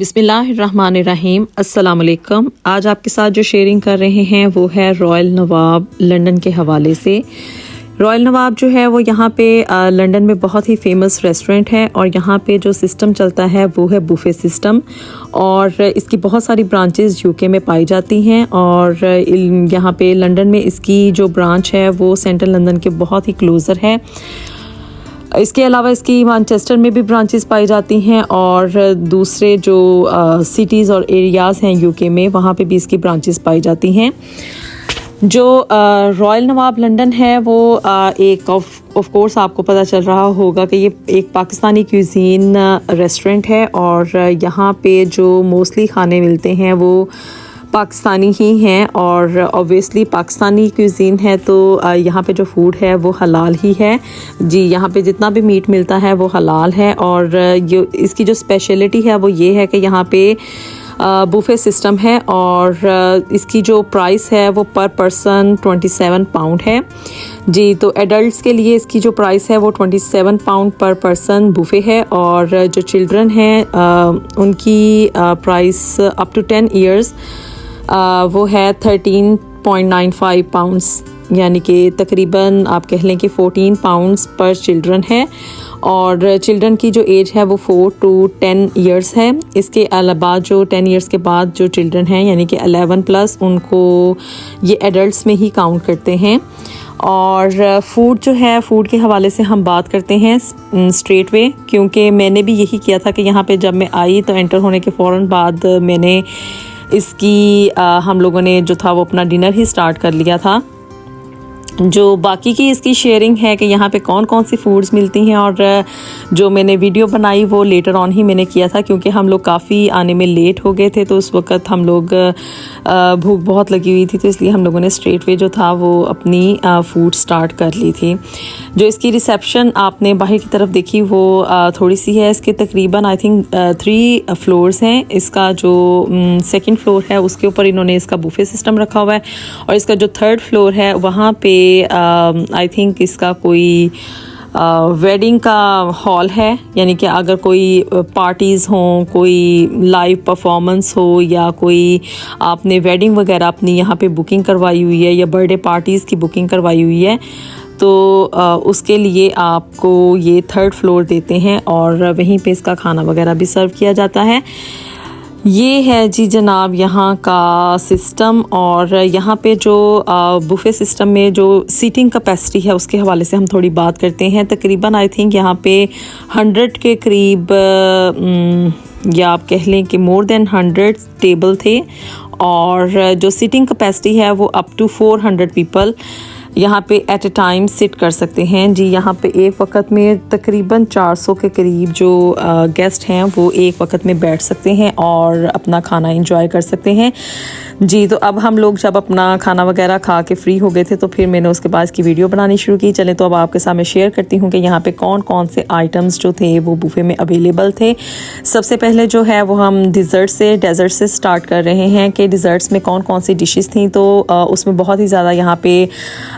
बिस्मिल्लाहिर्रहमानिर्रहीम अस्सलाम वालेकुम। आज आपके साथ जो शेयरिंग कर रहे हैं वो है रॉयल नवाब लंदन के हवाले से। रॉयल नवाब जो है वो यहाँ पे लंदन में बहुत ही फेमस रेस्टोरेंट है और यहाँ पे जो सिस्टम चलता है वो है बुफे सिस्टम और इसकी बहुत सारी ब्रांचेस यूके में पाई जाती हैं और यहाँ पे लंदन में इसकी जो ब्रांच है वो सेंट्रल लंदन के बहुत ही क्लोज़र है। इसके अलावा इसकी मैनचेस्टर में भी ब्रांचेस पाई जाती हैं और दूसरे जो सिटीज़ और एरियाज़ हैं यूके में वहाँ पे भी इसकी ब्रांचेस पाई जाती हैं। जो रॉयल नवाब लंदन है वो एक ऑफ कोर्स आपको पता चल रहा होगा कि ये एक पाकिस्तानी क्यूज़ीन रेस्टोरेंट है और यहाँ पे जो मोस्टली खाने मिलते हैं वो पाकिस्तानी ही हैं और ऑब्वियसली पाकिस्तानी क्यूज़ीन है तो यहाँ पे जो फूड है वो हलाल ही है जी। यहाँ पे जितना भी मीट मिलता है वो हलाल है और इसकी जो स्पेशलिटी है वो ये है कि यहाँ पे बुफे सिस्टम है और इसकी जो प्राइस है वो पर पर्सन 27 पाउंड है जी। तो एडल्ट्स के लिए इसकी जो प्राइस है वो 27 पाउंड पर पर्सन बुफे है और जो चिल्ड्रन हैं उनकी प्राइस अप टू 10 इयर्स वो है 13.95 पाउंड्स, यानी कि तकरीबन आप कह लें कि 14 पाउंड्स पर चिल्ड्रन है और चिल्ड्रन की जो एज है वो 4 to 10 इयर्स है। इसके अलावा जो 10 इयर्स के बाद जो चिल्ड्रन हैं यानी कि 11 प्लस उनको ये एडल्ट्स में ही काउंट करते हैं। और फूड जो है फूड के हवाले से हम बात करते हैं स्ट्रेट वे, क्योंकि मैंने भी यही किया था कि यहाँ पे जब मैं आई तो एंटर होने के फ़ौरन बाद मैंने इसकी हम लोगों ने जो था वो अपना डिनर ही स्टार्ट कर लिया था। जो बाकी की इसकी शेयरिंग है कि यहाँ पे कौन कौन सी फूड्स मिलती हैं और जो मैंने वीडियो बनाई वो लेटर ऑन ही मैंने किया था क्योंकि हम लोग काफ़ी आने में लेट हो गए थे तो उस वक़्त हम लोग भूख बहुत लगी हुई थी तो इसलिए हम लोगों ने स्ट्रेट वे जो था वो अपनी फूड स्टार्ट कर ली थी। जो इसकी रिसेप्शन आपने बाहर की तरफ देखी वो थोड़ी सी है। इसके तकरीबन आई थिंक 3 फ्लोर्स हैं। इसका जो सेकंड फ्लोर है उसके ऊपर इन्होंने इसका बुफे सिस्टम रखा हुआ है और इसका जो थर्ड फ्लोर है वहाँ पे आई थिंक इसका कोई वेडिंग का हॉल है, यानी कि अगर कोई पार्टीज़ हों, कोई लाइव परफॉर्मेंस हो या कोई आपने वेडिंग वगैरह अपनी यहाँ पे बुकिंग करवाई हुई है या बर्थडे पार्टीज़ की बुकिंग करवाई हुई है तो उसके लिए आपको ये थर्ड फ्लोर देते हैं और वहीं पे इसका खाना वगैरह भी सर्व किया जाता है। ये है जी जनाब यहाँ का सिस्टम और यहाँ पे जो बुफे सिस्टम में जो सीटिंग कैपेसिटी है उसके हवाले से हम थोड़ी बात करते हैं। तकरीबन आई थिंक यहाँ पे 100 के करीब या आप कह लें कि मोर देन 100 टेबल थे और जो सीटिंग कैपेसिटी है वो अप टू 400 पीपल यहाँ पे एट ए टाइम सिट कर सकते हैं जी। यहाँ पे एक वक्त में तकरीबन 400 के करीब जो गेस्ट हैं वो एक वक्त में बैठ सकते हैं और अपना खाना एंजॉय कर सकते हैं जी। तो अब हम लोग जब अपना खाना वगैरह खा के फ्री हो गए थे तो फिर मैंने उसके बाद की वीडियो बनानी शुरू की। चलें तो अब आपके सामने शेयर करती हूँ कि यहाँ पे कौन कौन से आइटम्स जो थे वो बुफे में अवेलेबल थे। सबसे पहले जो है वो हम डेज़र्ट से स्टार्ट कर रहे हैं कि डिज़र्ट्स में कौन कौन सी डिशेस थी। तो उसमें बहुत ही ज़्यादा यहाँ पे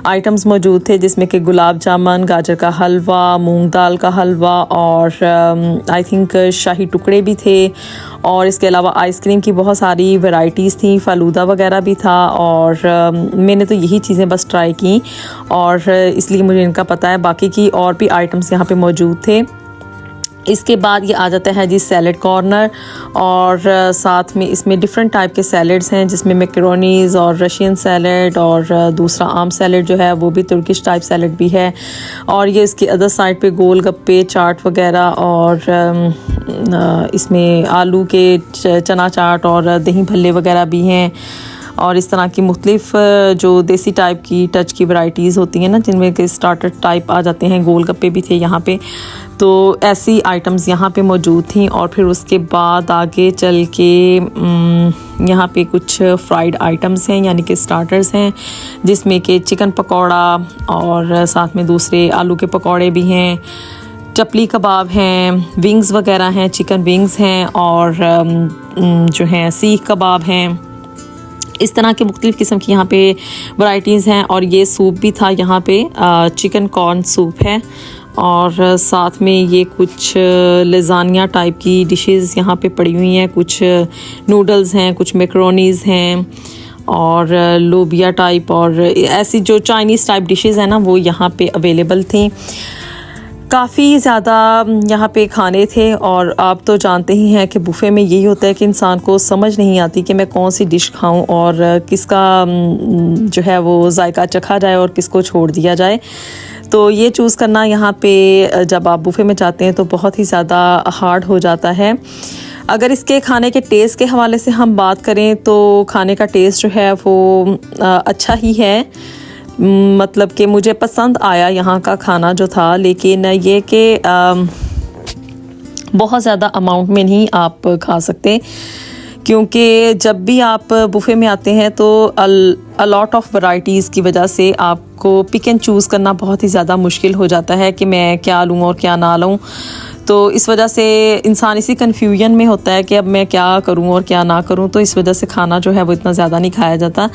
आइटम्स मौजूद थे जिसमें कि गुलाब जामुन, गाजर का हलवा, मूंग दाल का हलवा और आई थिंक शाही टुकड़े भी थे और इसके अलावा आइसक्रीम की बहुत सारी वैरायटीज़ थी, फ़ालूदा वगैरह भी था और मैंने तो यही चीज़ें बस ट्राई की और इसलिए मुझे इनका पता है। बाकी की और भी आइटम्स यहाँ पे मौजूद थे। इसके बाद ये आ जाता है जी सैलड कॉर्नर और साथ में इसमें डिफरेंट टाइप के सैलड्स हैं जिसमें मैकरोनीज़ और रशियन सैलड और दूसरा आम सैलड जो है वो भी तुर्किश टाइप सैलड भी है और ये इसकी अदर साइड पे गोल गप्पे, चाट वगैरह और इसमें आलू के चना चाट और दही भल्ले वगैरह भी हैं और इस तरह की मुख्तलिफ जो देसी टाइप की टच की वैरायटीज़ होती हैं ना जिनमें के स्टार्टर टाइप आ जाते हैं, गोल गप्पे भी थे यहाँ पे। तो ऐसी आइटम्स यहाँ पे मौजूद थी और फिर उसके बाद आगे चल के यहाँ पे कुछ फ्राइड आइटम्स हैं यानी कि स्टार्टर्स हैं जिसमें कि चिकन पकौड़ा और साथ में दूसरे आलू के पकौड़े भी हैं, चपली कबाब हैं, विंग्स वगैरह हैं, चिकन विंग्स हैं और जो हैं सीख कबाब हैं। इस तरह के मुख्तलिफ़ किस्म की यहाँ पे वैरायटीज़ हैं और ये सूप भी था यहाँ पे, चिकन कॉर्न सूप है और साथ में ये कुछ लजानिया टाइप की डिशेस यहाँ पे पड़ी हुई हैं, कुछ नूडल्स हैं, कुछ मैक्रोनीज़ हैं और लोबिया टाइप और ऐसी जो चाइनीज़ टाइप डिशेस हैं ना वो यहाँ पे अवेलेबल थी। काफ़ी ज़्यादा यहाँ पे खाने थे और आप तो जानते ही हैं कि बुफ़े में यही होता है कि इंसान को समझ नहीं आती कि मैं कौन सी डिश खाऊं और किसका जो है वो जायका चखा जाए और किसको छोड़ दिया जाए। तो ये चूज़ करना यहाँ पे जब आप बुफ़े में जाते हैं तो बहुत ही ज़्यादा हार्ड हो जाता है। अगर इसके खाने के टेस्ट के हवाले से हम बात करें तो खाने का टेस्ट जो है वो अच्छा ही है, मतलब कि मुझे पसंद आया यहाँ का खाना जो था, लेकिन ये कि बहुत ज़्यादा अमाउंट में नहीं आप खा सकते, क्योंकि जब भी आप बुफ़े में आते हैं तो अ लॉट ऑफ वैराइटीज़ की वजह से आपको पिक एंड चूज़ करना बहुत ही ज़्यादा मुश्किल हो जाता है कि मैं क्या लूँ और क्या ना लूँ। तो इस वजह से इंसान इसी कन्फ्यूजन में होता है कि अब मैं क्या करूं और क्या ना करूं, तो इस वजह से खाना जो है वो इतना ज़्यादा नहीं खाया जाता।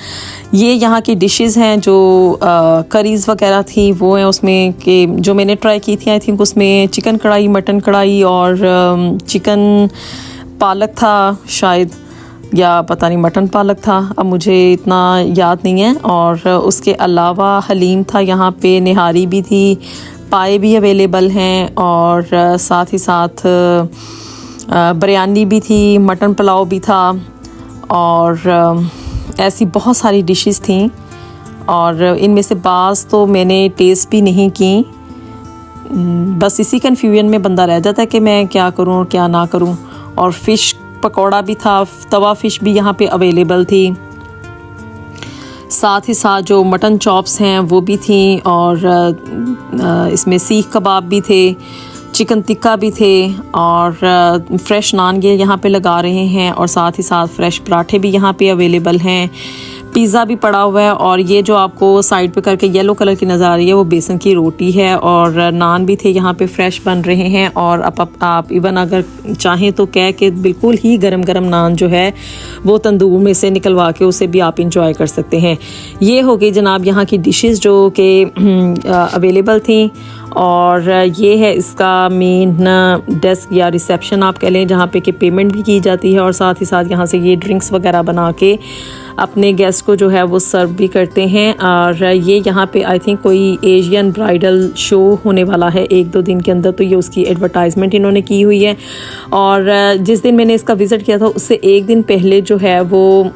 ये यहाँ की डिशेस हैं जो करीज़ वगैरह थी वो हैं, उसमें कि जो मैंने ट्राई की थी आई थिंक उसमें चिकन कढ़ाई, मटन कढ़ाई और चिकन पालक था शायद, या पता नहीं मटन पालक था, अब मुझे इतना याद नहीं है। और उसके अलावा हलीम था यहाँ पे, निहारी भी थी, पाए भी अवेलेबल हैं और साथ ही साथ बिरयानी भी थी, मटन पुलाव भी था और ऐसी बहुत सारी डिशेस थी और इनमें से बाज़ तो मैंने टेस्ट भी नहीं की। बस इसी कन्फ्यूजन में बंदा रह जाता है कि मैं क्या करूं और क्या ना करूं। और फ़िश पकौड़ा भी था, तवा फ़िश भी यहाँ पे अवेलेबल थी, साथ ही साथ जो मटन चॉप्स हैं वो भी थी और इसमें सीख कबाब भी थे, चिकन टिक्का भी थे और फ्रेश नान ये यहाँ पे लगा रहे हैं और साथ ही साथ फ्रेश पराठे भी यहाँ पे अवेलेबल हैं, पिज़्ज़ा भी पड़ा हुआ है और ये जो आपको साइड पे करके येलो कलर की नज़र आ रही है वो बेसन की रोटी है और नान भी थे यहाँ पे फ्रेश बन रहे हैं। और आप इवन अगर चाहें तो कह के बिल्कुल ही गरम गरम नान जो है वो तंदूर में से निकलवा के उसे भी आप इंजॉय कर सकते हैं। ये हो गई जनाब यहाँ की डिशेस जो कि अवेलेबल थी। और ये है इसका मेन डेस्क या रिसेप्शन आप कह लें, जहाँ पे कि पेमेंट भी की जाती है और साथ ही साथ यहाँ से ये ड्रिंक्स वगैरह बना के अपने गेस्ट को जो है वो सर्व भी करते हैं। और ये यहाँ पे आई थिंक कोई एशियन ब्राइडल शो होने वाला है 1-2 दिन के अंदर, तो ये उसकी एडवर्टाइजमेंट इन्होंने की हुई है। और जिस दिन मैंने इसका विज़िट किया था उससे 1 दिन पहले जो है वो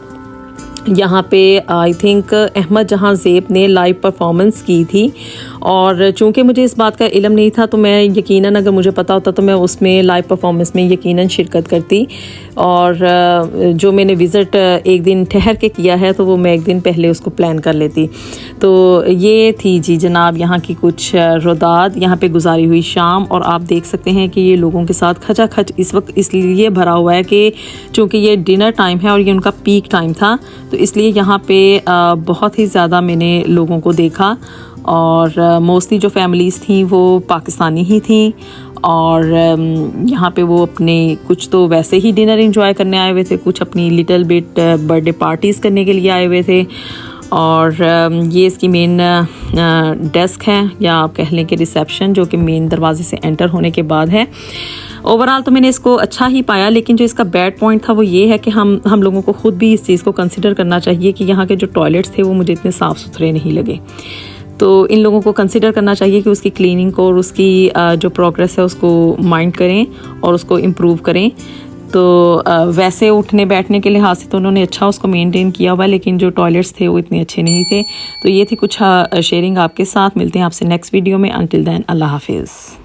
यहाँ पे आई थिंक अहमद जहां ज़ेब ने लाइव परफॉर्मेंस की थी और चूँकि मुझे इस बात का इल्म नहीं था तो मैं यकीनन अगर मुझे पता होता तो मैं उसमें लाइव परफॉर्मेंस में यकीनन शिरकत करती। और जो मैंने विज़िट 1 दिन ठहर के किया है तो वो मैं 1 दिन पहले उसको प्लान कर लेती। तो ये थी जी जनाब यहाँ की कुछ रोदाद यहाँ पे गुजारी हुई शाम। और आप देख सकते हैं कि ये लोगों के साथ खचाखच इस वक्त इसलिए भरा हुआ है कि चूँकि ये डिनर टाइम है और ये उनका पीक टाइम था, तो इसलिए यहाँ पे बहुत ही ज़्यादा मैंने लोगों को देखा। और मोस्टली जो फैमिलीज़ थी वो पाकिस्तानी ही थी और यहाँ पे वो अपने कुछ तो वैसे ही डिनर एंजॉय करने आए हुए थे, कुछ अपनी लिटिल बिट बर्थडे पार्टीज़ करने के लिए आए हुए थे। और ये इसकी मेन डेस्क है या आप कह लें कि रिसेप्शन, जो कि मेन दरवाजे से एंटर होने के बाद है। ओवरऑल तो मैंने इसको अच्छा ही पाया, लेकिन जो इसका बैड पॉइंट था वो ये है कि हम लोगों को ख़ुद भी इस चीज़ को कंसिडर करना चाहिए कि यहाँ के जो टॉयलेट्स थे वो मुझे इतने साफ़ सुथरे नहीं लगे। तो इन लोगों को कंसिडर करना चाहिए कि उसकी क्लीनिंग को और उसकी जो प्रोग्रेस है उसको माइंड करें और उसको इम्प्रूव करें। तो वैसे उठने बैठने के लिहाज से तो उन्होंने अच्छा उसको मेंटेन किया हुआ, लेकिन जो टॉयलेट्स थे वो इतने अच्छे नहीं थे। तो ये थी कुछ शेयरिंग आपके साथ। मिलते हैं आपसे नेक्स्ट वीडियो में। अंटिल देन अल्लाह हाफिज़।